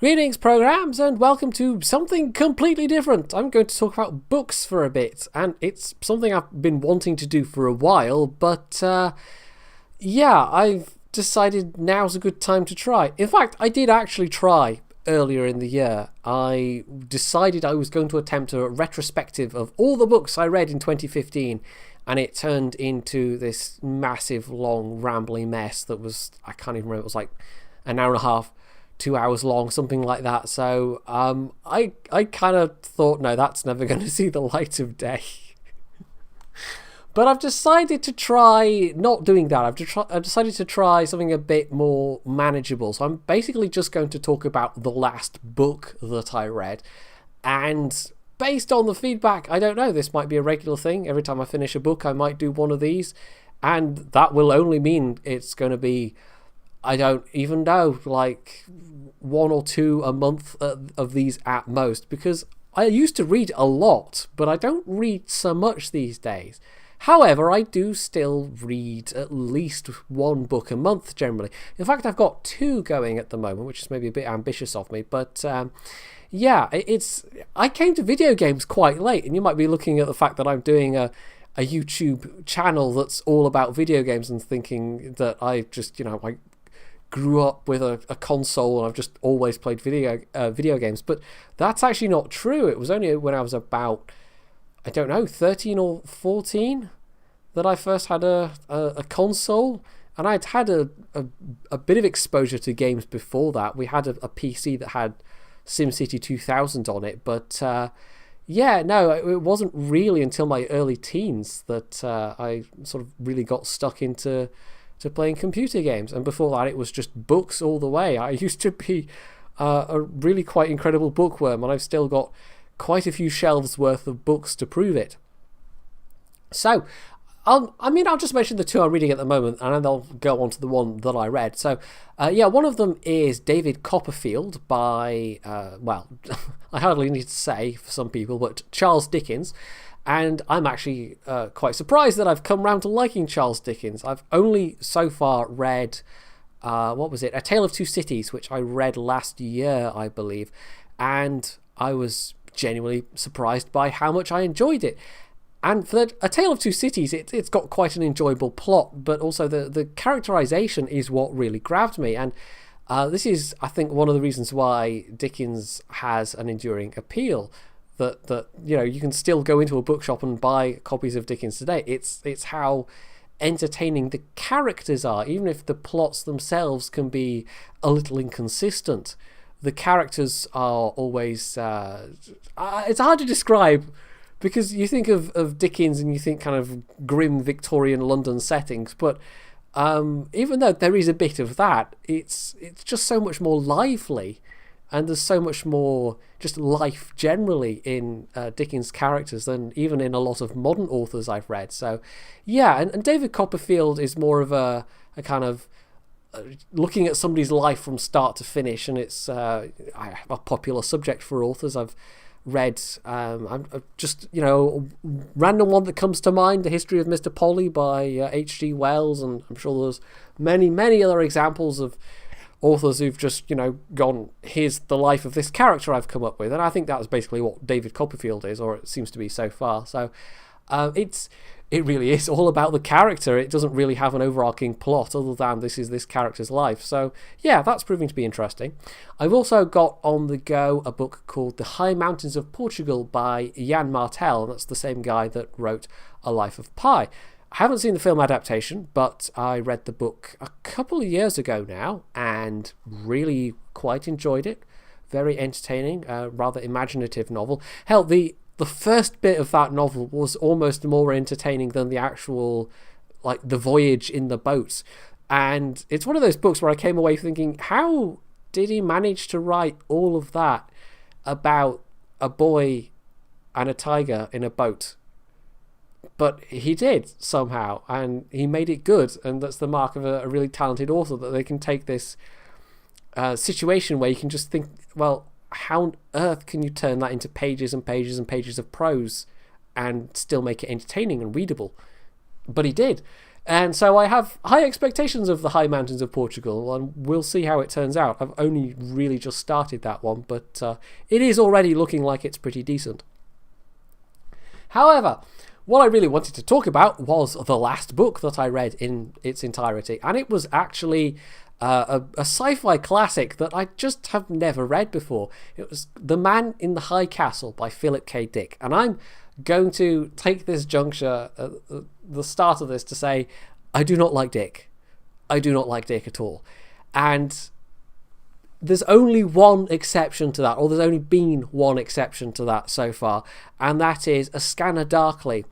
Greetings, programs, and welcome to something completely different. I'm going to talk about books for a bit, and it's something I've been wanting to do for a while, but I've decided now's a good time to try. In fact, I did actually try earlier in the year. I decided I was going to attempt a retrospective of all the books I read in 2015, and it turned into this massive, long, rambling mess that was, I can't even remember, it was like an hour and a half. 2 hours long, something like that. So I kind of thought, no, that's never going to see the light of day. But I've decided to try not doing that. I've decided to try something a bit more manageable. So I'm basically just going to talk about the last book that I read. And based on the feedback, I don't know, this might be a regular thing. Every time I finish a book, I might do one of these. And that will only mean it's going to be, I don't even know, like one or two a month of these at most, because I used to read a lot, but I don't read so much these days. However, I do still read at least one book a month generally. In fact, I've got two going at the moment, which is maybe a bit ambitious of me, but I came to video games quite late, and you might be looking at the fact that I'm doing a YouTube channel that's all about video games and thinking that I just, I grew up with a console and I've just always played video games, but that's actually not true. It was only when I was about, 13 or 14 that I first had a console, and I'd had a bit of exposure to games before that. We had a PC that had SimCity 2000 on it, but it wasn't really until my early teens that I sort of really got stuck into playing computer games, and before that it was just books all the way. I used to be a really quite incredible bookworm, and I've still got quite a few shelves worth of books to prove it. So I'll just mention the two I'm reading at the moment, and then I'll go on to the one that I read. So one of them is David Copperfield by I hardly need to say for some people, but Charles Dickens. And I'm actually quite surprised that I've come round to liking Charles Dickens. I've only so far read, A Tale of Two Cities, which I read last year, I believe. And I was genuinely surprised by how much I enjoyed it. And for A Tale of Two Cities, it's got quite an enjoyable plot, but also the characterization is what really grabbed me. And this is, I think, one of the reasons why Dickens has an enduring appeal. That you can still go into a bookshop and buy copies of Dickens today. It's how entertaining the characters are, even if the plots themselves can be a little inconsistent. The characters are always it's hard to describe, because you think of Dickens and you think kind of grim Victorian London settings, but even though there is a bit of that, it's just so much more lively. And there's so much more just life generally in Dickens' characters than even in a lot of modern authors I've read. So, and David Copperfield is more of a kind of looking at somebody's life from start to finish, and it's a popular subject for authors. I've read, random one that comes to mind, The History of Mr. Polly by H.G. Wells, and I'm sure there's many, many other examples of authors who've just, gone, here's the life of this character I've come up with. And I think that's basically what David Copperfield is, or it seems to be so far. So it really is all about the character. It doesn't really have an overarching plot other than this is this character's life. So that's proving to be interesting. I've also got on the go a book called The High Mountains of Portugal by Jan Martel, and that's the same guy that wrote A Life of Pi. I haven't seen the film adaptation, but I read the book a couple of years ago now and really quite enjoyed it. Very entertaining, rather imaginative novel. Hell, the first bit of that novel was almost more entertaining than the actual, the voyage in the boat. And it's one of those books where I came away thinking, how did he manage to write all of that about a boy and a tiger in a boat? But he did somehow, and he made it good, and that's the mark of a really talented author, that they can take this situation where you can just think, well, how on earth can you turn that into pages and pages and pages of prose and still make it entertaining and readable? But he did. And so I have high expectations of the high mountains of Portugal, and we'll see how it turns out. I've only really just started that one, but it is already looking like it's pretty decent. However, what I really wanted to talk about was the last book that I read in its entirety, and it was actually a sci-fi classic that I just have never read before. It was The Man in the High Castle by Philip K. Dick, and I'm going to take this juncture at the start of this to say I do not like Dick. I do not like Dick at all. And there's only one exception to that, or there's only been one exception to that so far, and that is A Scanner Darkly.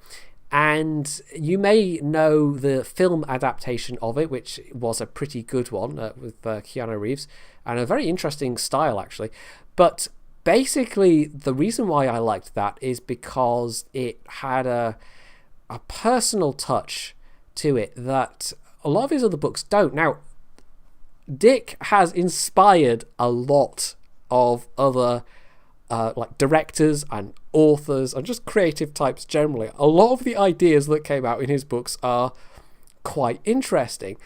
And you may know the film adaptation of it, which was a pretty good one with Keanu Reeves, and a very interesting style, actually. But basically, the reason why I liked that is because it had a personal touch to it that a lot of his other books don't. Now, Dick has inspired a lot of other like directors and authors and just creative types generally. A lot of the ideas that came out in his books are quite interesting,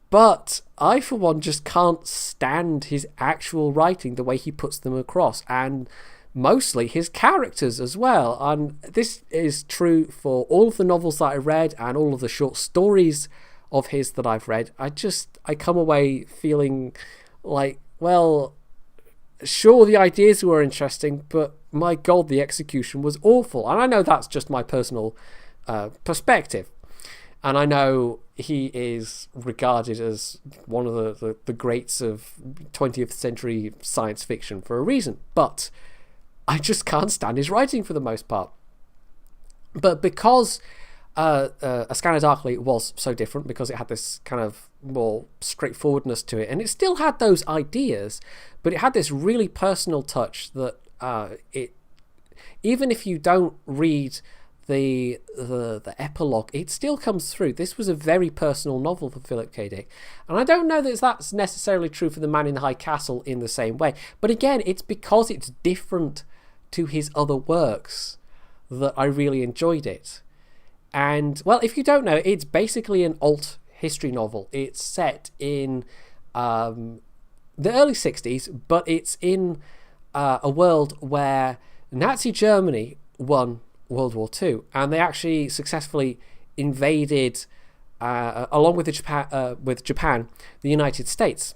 but I, for one, just can't stand his actual writing, the way he puts them across, and mostly his characters as well. And this is true for all of the novels that I read and all of the short stories of his that I've read. I come away feeling like, well, sure, the ideas were interesting, but my God, the execution was awful. And I know that's just my personal perspective. And I know he is regarded as one of the greats of 20th century science fiction for a reason. But I just can't stand his writing for the most part. But because A Scanner Darkly was so different, because it had this kind of more straightforwardness to it, and it still had those ideas, but it had this really personal touch that it, even if you don't read the epilogue, it still comes through. This was a very personal novel for Philip K. Dick, and I don't know that that's necessarily true for The Man in the High Castle in the same way, but again, it's because it's different to his other works that I really enjoyed it. And, well, if you don't know, it's basically an alt history novel. It's set in the early 60s, but it's in a world where Nazi Germany won World War II, and they actually successfully invaded, along with Japan, the United States.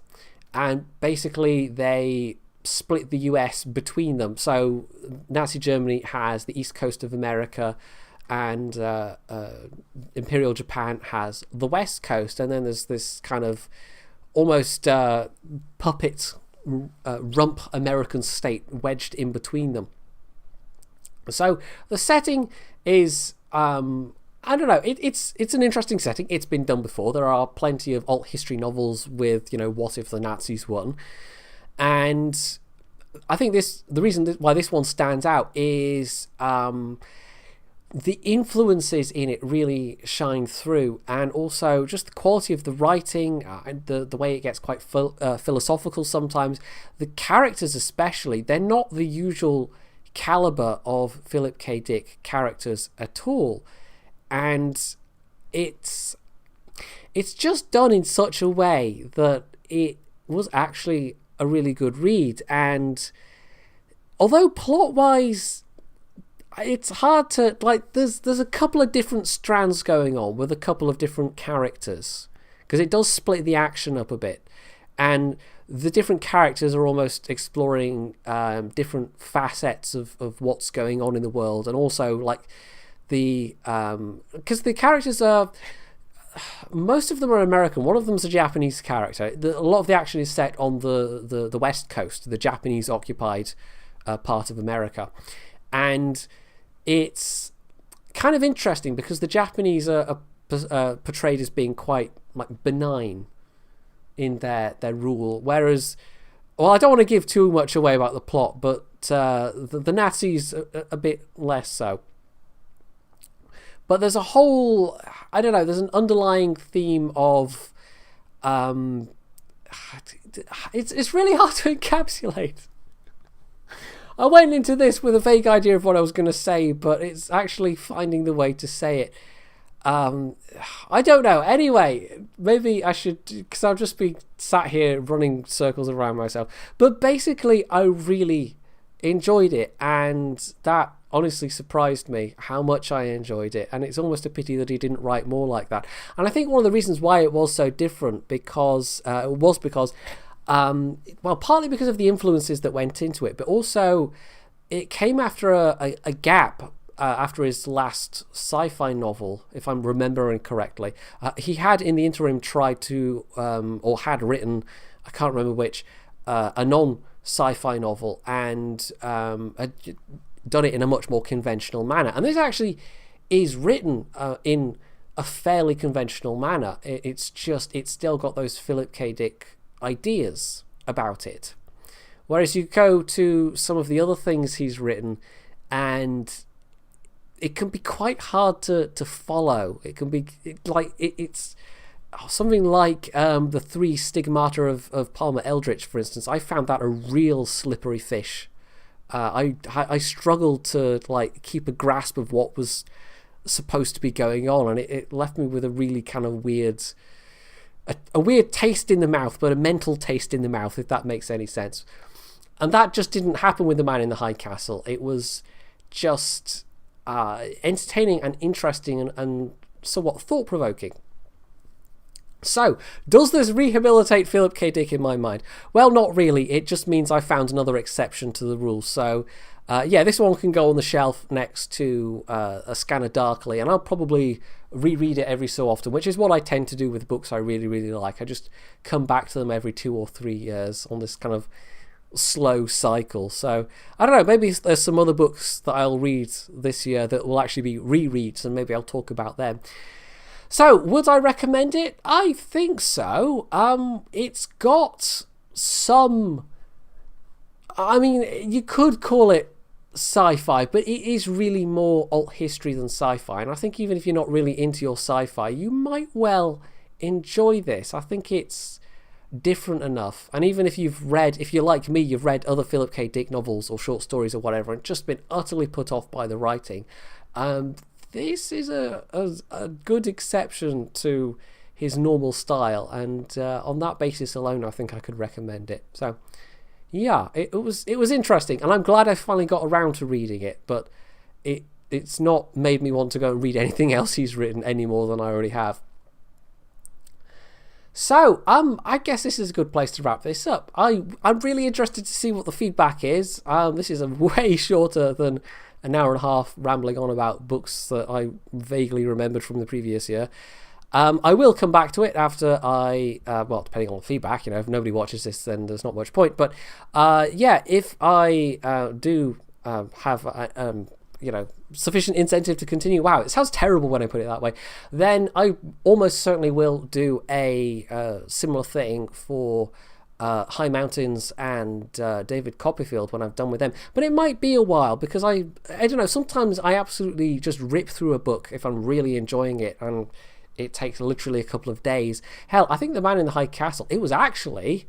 And basically they split the US between them. So Nazi Germany has the east coast of America, and Imperial Japan has the west coast, and then there's this kind of almost puppet rump American state wedged in between them. So the setting is I don't know, it's an interesting setting. It's been done before. There are plenty of alt history novels with, you know, what if the Nazis won, and I think the reason why this one stands out is the influences in it really shine through, and also just the quality of the writing and the way it gets quite philosophical sometimes. The characters especially, they're not the usual caliber of Philip K. Dick characters at all, and it's just done in such a way that it was actually a really good read. And although plot-wise it's hard to, like, there's a couple of different strands going on with a couple of different characters, because it does split the action up a bit, and the different characters are almost exploring different facets of what's going on in the world, and also like because the characters are, most of them are American. One of them's a Japanese character. A lot of the action is set on the west coast, the Japanese occupied part of America, and it's kind of interesting because the Japanese are portrayed as being quite like benign in their rule, whereas, well, I don't want to give too much away about the plot, but the Nazis are a bit less so. But there's a whole, I don't know, there's an underlying theme of it's really hard to encapsulate. I went into this with a vague idea of what I was going to say, but it's actually finding the way to say it. I don't know. Anyway, maybe I should, because I'll just be sat here running circles around myself. But basically, I really enjoyed it, and that honestly surprised me how much I enjoyed it. And it's almost a pity that he didn't write more like that. And I think one of the reasons why it was so different because well, partly because of the influences that went into it, but also it came after a gap. After his last sci-fi novel, if I'm remembering correctly, he had in the interim tried to, or had written, I can't remember which, a non-sci-fi novel, and had done it in a much more conventional manner. And this actually is written in a fairly conventional manner. It's still got those Philip K. Dick ideas about it. Whereas you go to some of the other things he's written, and it can be quite hard to follow. It can be it's something like the Three Stigmata of Palmer Eldritch, for instance. I found that a real slippery fish. I struggled to keep a grasp of what was supposed to be going on, and it left me with a really kind of weird taste in the mouth, but a mental taste in the mouth, if that makes any sense. And that just didn't happen with The Man in the High Castle. It was just entertaining and interesting and somewhat thought-provoking. So, does this rehabilitate Philip K. Dick in my mind? Well, not really. It just means I found another exception to the rule. So, this one can go on the shelf next to A Scanner Darkly, and I'll probably reread it every so often, which is what I tend to do with books I really, really like. I just come back to them every 2 or 3 years on this kind of slow cycle. So I don't know, maybe there's some other books that I'll read this year that will actually be rereads, and maybe I'll talk about them. So would I recommend it? I think so. It's got some, I mean, you could call it sci-fi, but it is really more alt history than sci-fi, and I think even if you're not really into your sci-fi, you might well enjoy this. I think it's different enough, and even if you're like me, you've read other Philip K. Dick novels or short stories or whatever and just been utterly put off by the writing, this is a good exception to his normal style, and on that basis alone I think I could recommend it. So yeah, it was interesting, and I'm glad I finally got around to reading it, but it's not made me want to go and read anything else he's written any more than I already have. So, I guess this is a good place to wrap this up. I'm really interested to see what the feedback is. This is a way shorter than an hour and a half rambling on about books that I vaguely remembered from the previous year. I will come back to it after well, depending on the feedback, if nobody watches this, then there's not much point. But, if I do have sufficient incentive to continue. Wow, it sounds terrible when I put it that way. Then I almost certainly will do a similar thing for High Mountains and David Copperfield when I've done with them. But it might be a while, because I don't know, sometimes I absolutely just rip through a book if I'm really enjoying it, and it takes literally a couple of days. Hell, I think The Man in the High Castle, it was actually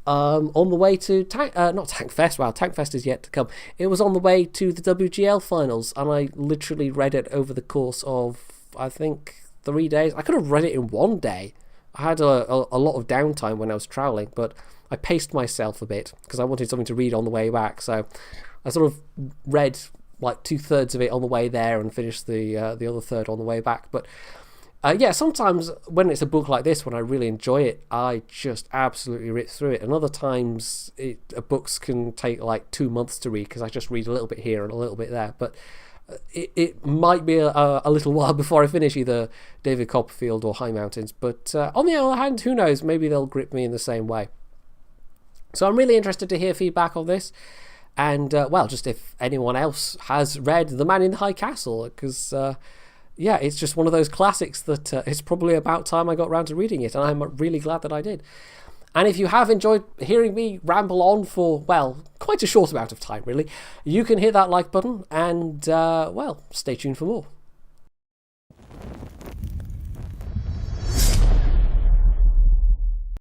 on the way to not Tankfest. Wow, Tankfest is yet to come. It was on the way to the WGL finals, and I literally read it over the course of, I think, 3 days. I could have read it in one day. I had a lot of downtime when I was travelling, but I paced myself a bit because I wanted something to read on the way back. So I sort of read like 2/3 of it on the way there and finished the other third on the way back. But sometimes when it's a book like this, when I really enjoy it, I just absolutely rip through it. And other times, books can take like 2 months to read because I just read a little bit here and a little bit there. But it might be a little while before I finish either David Copperfield or High Mountains. But on the other hand, who knows? Maybe they'll grip me in the same way. So I'm really interested to hear feedback on this. And, just if anyone else has read The Man in the High Castle, because it's just one of those classics that it's probably about time I got around to reading it, and I'm really glad that I did. And if you have enjoyed hearing me ramble on for, quite a short amount of time, really, you can hit that like button and, stay tuned for more.